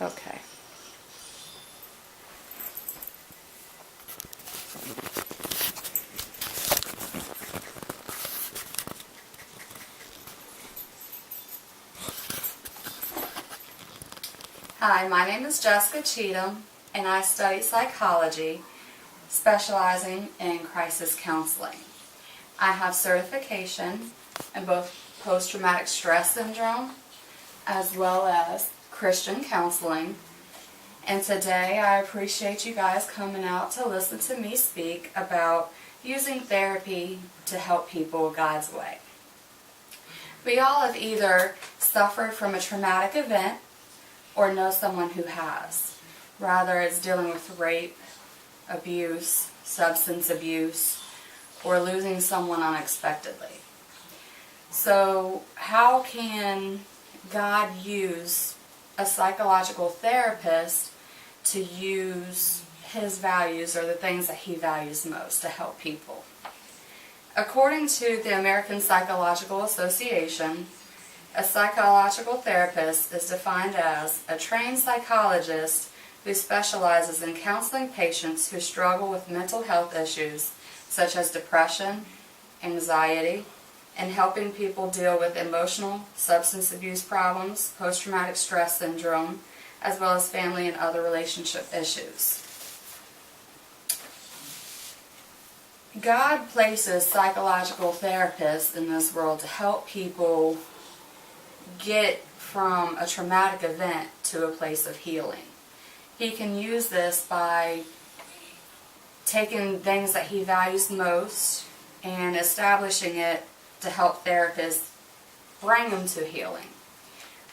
Okay. Hi, my name is Jessica Cheatham, and I study psychology, specializing in crisis counseling. I have certification in both post-traumatic stress syndrome as well as Christian counseling. And today I appreciate you guys coming out to listen to me speak about using therapy to help people God's way. We all have either suffered from a traumatic event or know someone who has. Rather it's dealing with rape, abuse, substance abuse, or losing someone unexpectedly. So how can God use a psychological therapist to use His values or the things that He values most to help people? According to the American Psychological Association, a psychological therapist is defined as a trained psychologist who specializes in counseling patients who struggle with mental health issues such as depression, anxiety, and helping people deal with emotional, substance abuse problems, post-traumatic stress syndrome, as well as family and other relationship issues. God places psychological therapists in this world to help people get from a traumatic event to a place of healing. He can use this by taking things that He values most and establishing it to help therapists bring them to healing.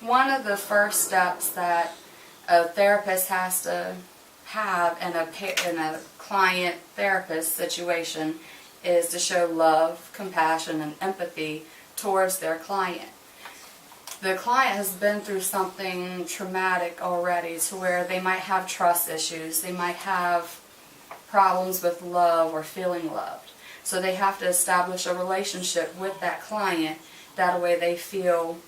One of the first steps that a therapist has to have in a client-therapist situation is to show love, compassion, and empathy towards their client. The client has been through something traumatic already to where they might have trust issues, they might have problems with love or feeling loved. So they have to establish a relationship with that client, that way they feel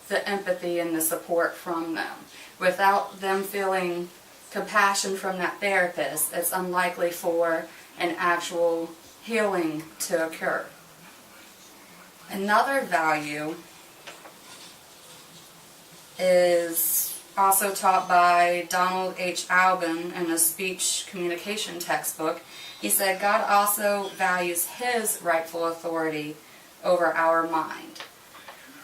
the empathy and the support from them. Without them feeling compassion from that therapist, it's unlikely for an actual healing to occur. Another value is also taught by Donald H. Albin in a speech communication textbook. He said God also values His rightful authority over our mind.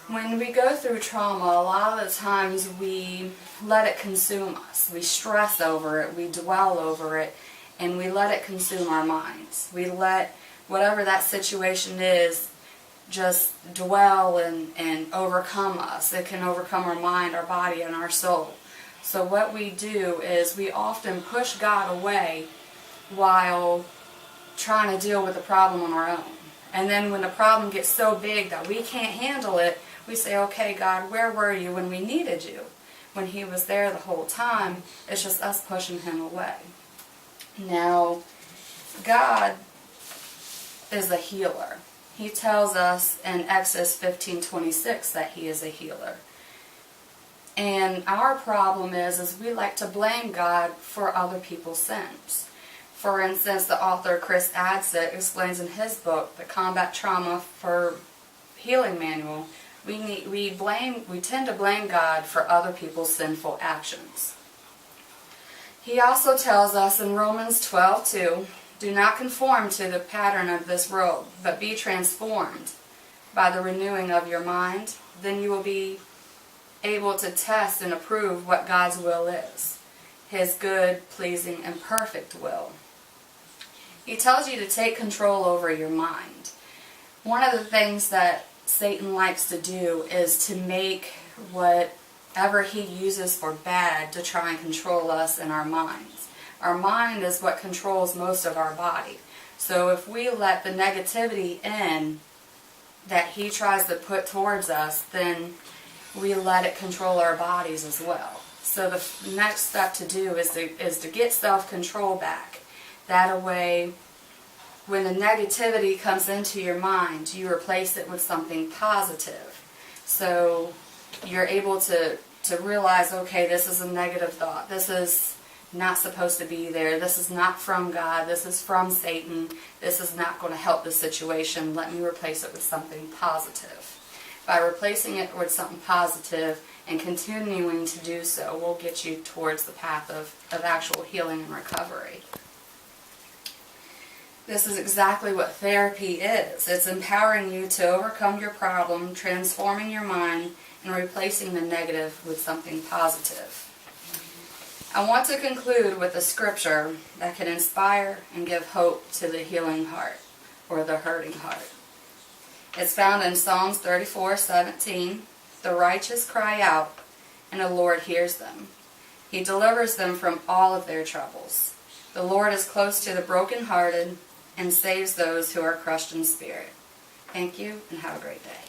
When we go through trauma, a lot of the times we let it consume us. We stress over it, we dwell over it, and we let it consume our minds. We let whatever that situation is just dwell and overcome us. It can overcome our mind, our body, and our soul. So what we do is we often push God away while trying to deal with the problem on our own. And then when the problem gets so big that we can't handle it, we say, okay, God, where were you when we needed you? When He was there the whole time, it's just us pushing Him away. Now, God is a healer. He tells us in Exodus 15:26 that He is a healer. And our problem is we like to blame God for other people's sins. For instance, the author Chris Adsit explains in his book, The Combat Trauma for Healing Manual, we tend to blame God for other people's sinful actions. He also tells us in Romans 12:2, do not conform to the pattern of this world, but be transformed by the renewing of your mind. Then you will be able to test and approve what God's will is, His good, pleasing, and perfect will. He tells you to take control over your mind. One of the things that Satan likes to do is to make whatever he uses for bad to try and control us in our minds. Our mind is what controls most of our body. So if we let the negativity in that he tries to put towards us, then we let it control our bodies as well. So the next step to do is to get self-control back. That way, when the negativity comes into your mind, you replace it with something positive. So you're able to to realize, okay, this is a negative thought. This is not supposed to be there. This is not from God. This is from Satan. This is not going to help the situation. Let me replace it with something positive. By replacing it with something positive and continuing to do so will get you towards the path of actual healing and recovery. This is exactly what therapy is. It's empowering you to overcome your problem, transforming your mind, and replacing the negative with something positive. I want to conclude with a scripture that can inspire and give hope to the healing heart or the hurting heart. It's found in Psalms 34:17. The righteous cry out, and the Lord hears them. He delivers them from all of their troubles. The Lord is close to the brokenhearted and saves those who are crushed in spirit. Thank you, and have a great day.